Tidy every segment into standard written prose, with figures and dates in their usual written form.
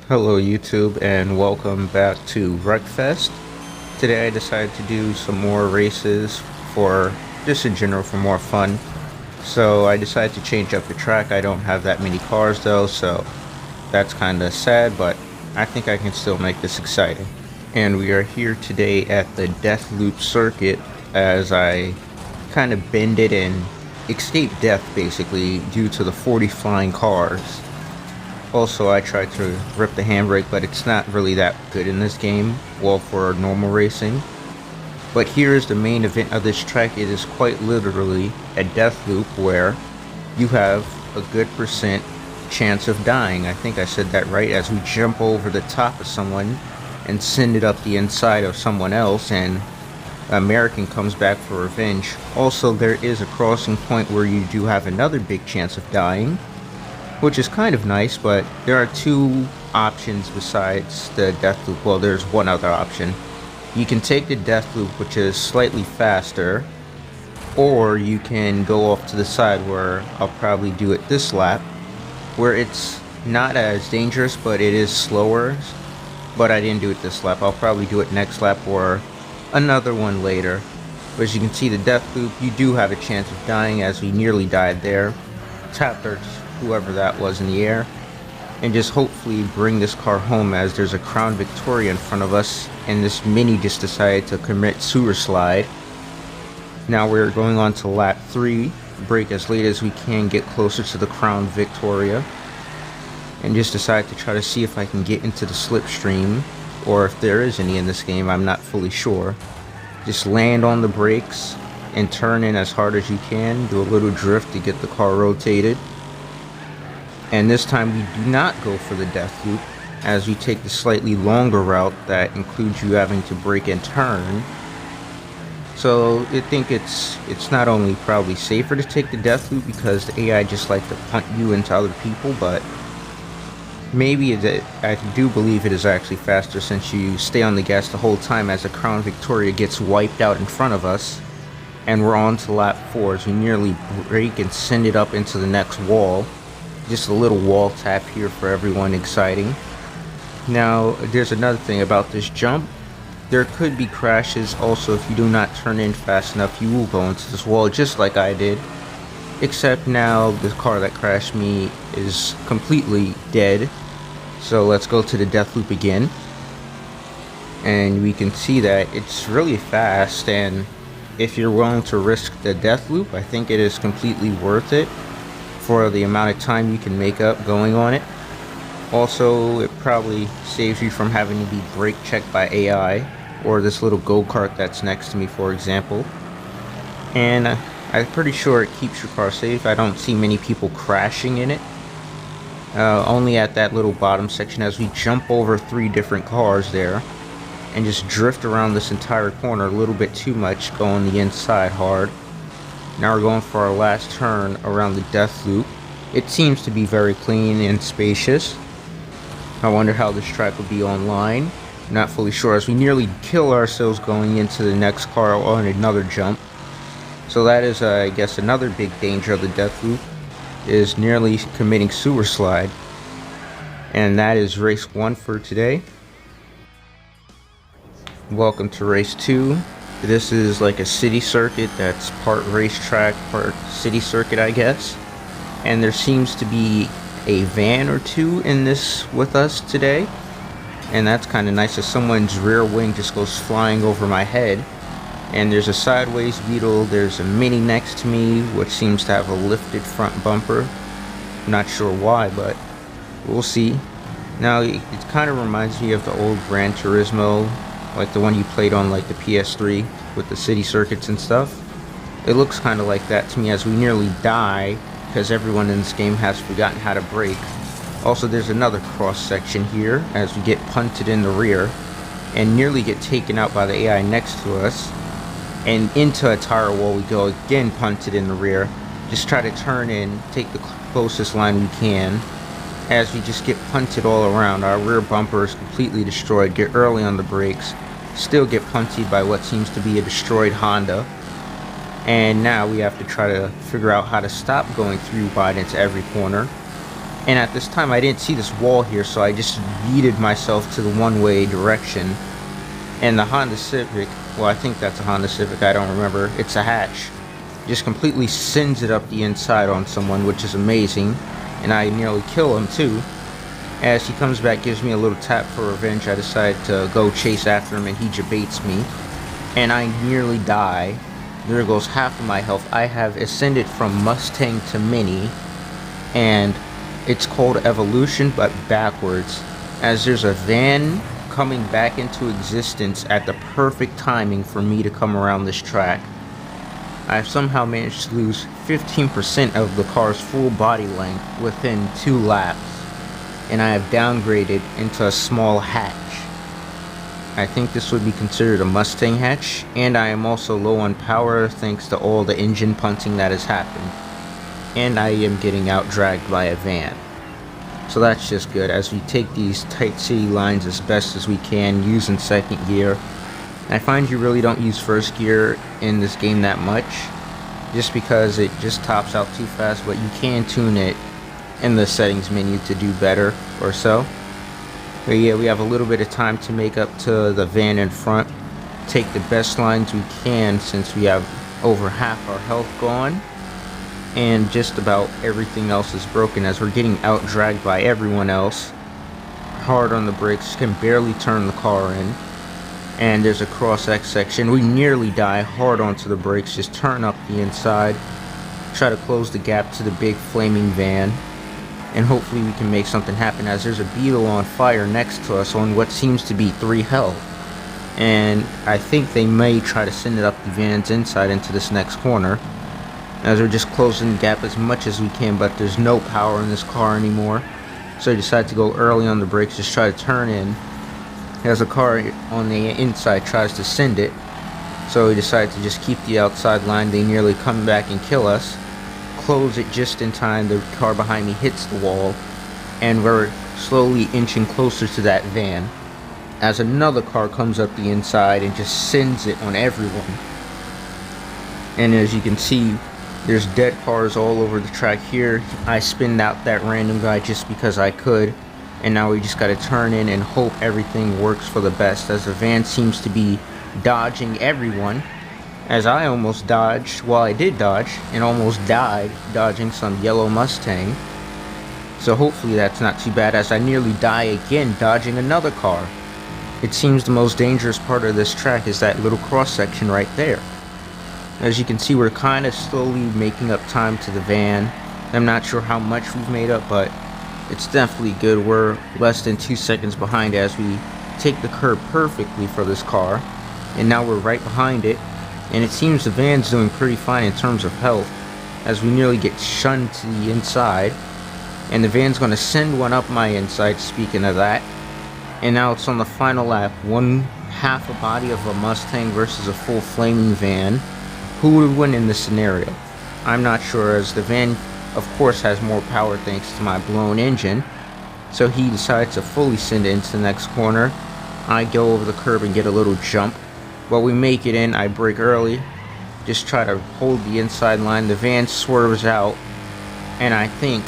Hello YouTube and welcome back to Wreckfest. Today I decided to do some more races for just in general for more fun. So I decided to change up the track. I don't have that many cars though, so that's kind of sad, but I think I can still make this exciting. And we are here today at the Deathloop circuit as I kind of bend it and escape death basically due to the 40 flying cars. Also, I tried to rip the handbrake, but it's not really that good in this game, well, for normal racing. But here is the main event of this track. It is quite literally a death loop where you have a good percent chance of dying. I think I said that right, as we jump over the top of someone and send it up the inside of someone else, and American comes back for revenge. Also, there is a crossing point where you do have another big chance of dying, which is kind of nice, but there are two options besides the death loop. Well, there's one other option. You can take the death loop, which is slightly faster, or you can go off to the side where I'll probably do it this lap, where it's not as dangerous, but it is slower. But I didn't do it this lap. I'll probably do it next lap or another one later. But as you can see, the death loop, you do have a chance of dying, as we nearly died there. Tapped whoever that was in the air, and just hopefully bring this car home, as there's a Crown Victoria in front of us and this Mini just decided to commit sewer slide. Now we're going on to lap 3, brake as late as we can, get closer to the Crown Victoria, and just decide to try to see if I can get into the slipstream, or if there is any in this game. I'm not fully sure. Just land on the brakes and turn in as hard as you can, do a little drift to get the car rotated. And this time we do not go for the death loop, as we take the slightly longer route that includes you having to brake and turn. So I think it's not only probably safer to take the death loop because the AI just like to punt you into other people, but maybe I do believe it is actually faster, since you stay on the gas the whole time as the Crown Victoria gets wiped out in front of us. And we're on to lap 4 as we nearly brake and send it up into the next wall. Just a little wall tap here for everyone, exciting. Now, there's another thing about this jump. There could be crashes also. If you do not turn in fast enough, you will go into this wall just like I did. Except now the car that crashed me is completely dead. So let's go to the death loop again. And we can see that it's really fast, and if you're willing to risk the death loop, I think it is completely worth it for the amount of time you can make up going on it. Also, it probably saves you from having to be brake checked by AI, or this little go-kart that's next to me, for example. And I'm pretty sure it keeps your car safe. I don't see many people crashing in it. Only at that little bottom section, as we jump over 3 different cars there and just drift around this entire corner a little bit too much, going the inside hard. Now we're going for our last turn around the death loop. It seems to be very clean and spacious. I wonder how this track will be online. Not fully sure, as we nearly kill ourselves going into the next car on another jump. So that is, I guess, another big danger of the death loop, is nearly committing sewer slide. And that is race 1 for today. Welcome to race 2. This is like a city circuit that's part racetrack, part city circuit, I guess. And there seems to be a van or two in this with us today. And that's kind of nice, as someone's rear wing just goes flying over my head. And there's a sideways Beetle, there's a Mini next to me, which seems to have a lifted front bumper. Not sure why, but we'll see. Now, it kind of reminds me of the old Gran Turismo, like the one you played on like the PS3 with the city circuits and stuff. It looks kind of like that to me, as we nearly die because everyone in this game has forgotten how to brake. Also, there's another cross section here as we get punted in the rear and nearly get taken out by the AI next to us, and into a tire wall we go again, punted in the rear. Just try to turn in, take the closest line we can, as we just get punted all around. Our rear bumper is completely destroyed, get early on the brakes, still get punted by what seems to be a destroyed Honda. And now we have to try to figure out how to stop going through Biden's every corner. And at this time I didn't see this wall here, so I just yeeted myself to the one-way direction. And the Honda Civic, well, I think that's a Honda Civic, I don't remember, it's a hatch, just completely sends it up the inside on someone, which is amazing. And I nearly kill him too. As he comes back, gives me a little tap for revenge, I decide to go chase after him, and he debates me. And I nearly die. There goes half of my health. I have ascended from Mustang to Mini, and it's called Evolution, but backwards, as there's a van coming back into existence at the perfect timing for me to come around this track. I've somehow managed to lose 15% of the car's full body length within 2 laps, and I have downgraded into a small hatch. I think this would be considered a Mustang hatch, and I am also low on power thanks to all the engine punting that has happened, and I am getting out dragged by a van. So that's just good, as we take these tight city lines as best as we can using second gear. I find you really don't use first gear in this game that much, just because it just tops out too fast, but you can tune it in the settings menu to do better or so. But yeah, we have a little bit of time to make up to the van in front, take the best lines we can since we have over half our health gone, and just about everything else is broken as we're getting out dragged by everyone else. Hard on the brakes, can barely turn the car in, and there's a cross X section. We nearly die, hard onto the brakes, just turn up the inside, try to close the gap to the big flaming van, and hopefully we can make something happen, as there's a Beetle on fire next to us on what seems to be 3 health. And I think they may try to send it up the van's inside into this next corner, as we're just closing the gap as much as we can, but there's no power in this car anymore. So I decided to go early on the brakes, just try to turn in, as a car on the inside tries to send it. So we decided to just keep the outside line. They nearly come back and kill us. Close it just in time, the car behind me hits the wall, and we're slowly inching closer to that van, as another car comes up the inside and just sends it on everyone. And as you can see, there's dead cars all over the track here. I spinned out that random guy just because I could, and now we just gotta turn in and hope everything works for the best, as the van seems to be dodging everyone, as I almost dodged, well, I did dodge and almost died dodging some yellow Mustang. So hopefully that's not too bad, as I nearly die again dodging another car. It seems the most dangerous part of this track is that little cross section right there. As you can see, we're kind of slowly making up time to the van. I'm not sure how much we've made up, but it's definitely good. We're less than 2 seconds behind as we take the curb perfectly for this car, and now we're right behind it. And it seems the van's doing pretty fine in terms of health, as we nearly get shunned to the inside, and the van's going to send one up my inside, speaking of that. And now it's on the final lap, one half a body of a Mustang versus a full flaming van. Who would win in this scenario? I'm not sure, as the van of course has more power thanks to my blown engine. So he decides to fully send it into the next corner. I go over the curb and get a little jump. While we make it in, I brake early, just try to hold the inside line. The van swerves out, and I think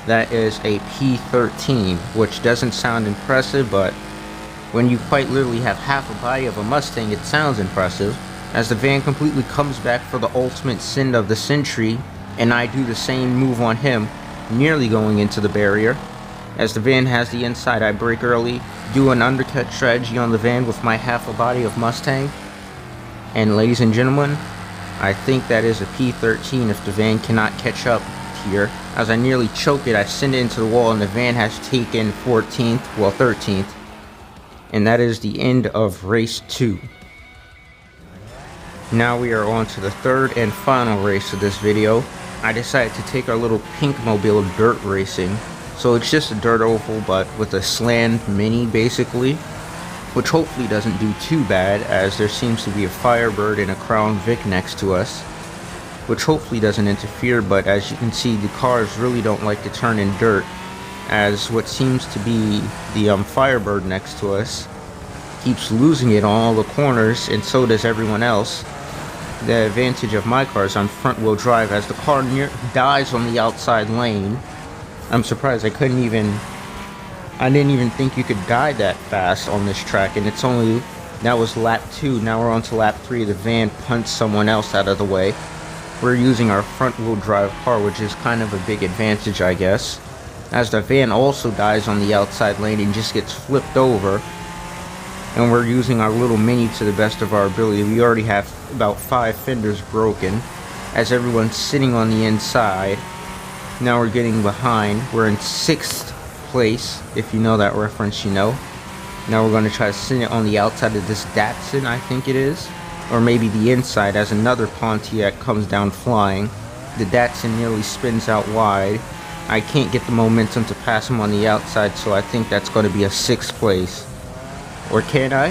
that is a P13, which doesn't sound impressive, but when you quite literally have half a body of a Mustang, it sounds impressive, as the van completely comes back for the ultimate send of the century, and I do the same move on him, nearly going into the barrier. As the van has the inside, I brake early, do an undercut strategy on the van with my half a body of Mustang, and ladies and gentlemen, I think that is a P13 if the van cannot catch up here. As I nearly choke it, I send it into the wall, and the van has taken 14th, well 13th. And that is the end of race 2. Now we are on to the third and final race of this video. I decided to take our little pink mobile dirt racing. So it's just a dirt oval, but with a slant mini basically, which hopefully doesn't do too bad, as there seems to be a Firebird and a Crown Vic next to us, which hopefully doesn't interfere. But as you can see, the cars really don't like to turn in dirt, as what seems to be the Firebird next to us keeps losing it on all the corners, and so does everyone else. The advantage of my car is I'm front wheel drive, as the car dies on the outside lane, I'm surprised I didn't even think you could die that fast on this track, and that was lap 2. Now we're on to lap 3. The van punched someone else out of the way. We're using our front wheel drive car, which is kind of a big advantage, I guess, as the van also dies on the outside lane and just gets flipped over. And we're using our little Mini to the best of our ability. We already have about 5 fenders broken, as everyone's sitting on the inside. Now we're getting behind. We're in 6th place. If you know that reference, you know. Now we're going to try to send it on the outside of this Datsun, I think it is. Or maybe the inside, as another Pontiac comes down flying. The Datsun nearly spins out wide. I can't get the momentum to pass him on the outside, so I think that's going to be a 6th place. Or can I?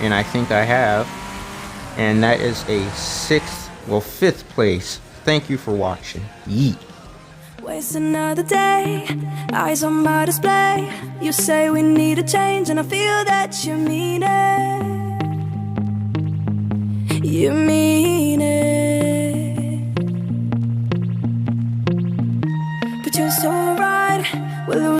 And I think I have. And that is a 5th place. Thank you for watching. Yeet. Waste another day, eyes on my display. You say we need a change, and I feel that you mean it. You mean it. But you're so right.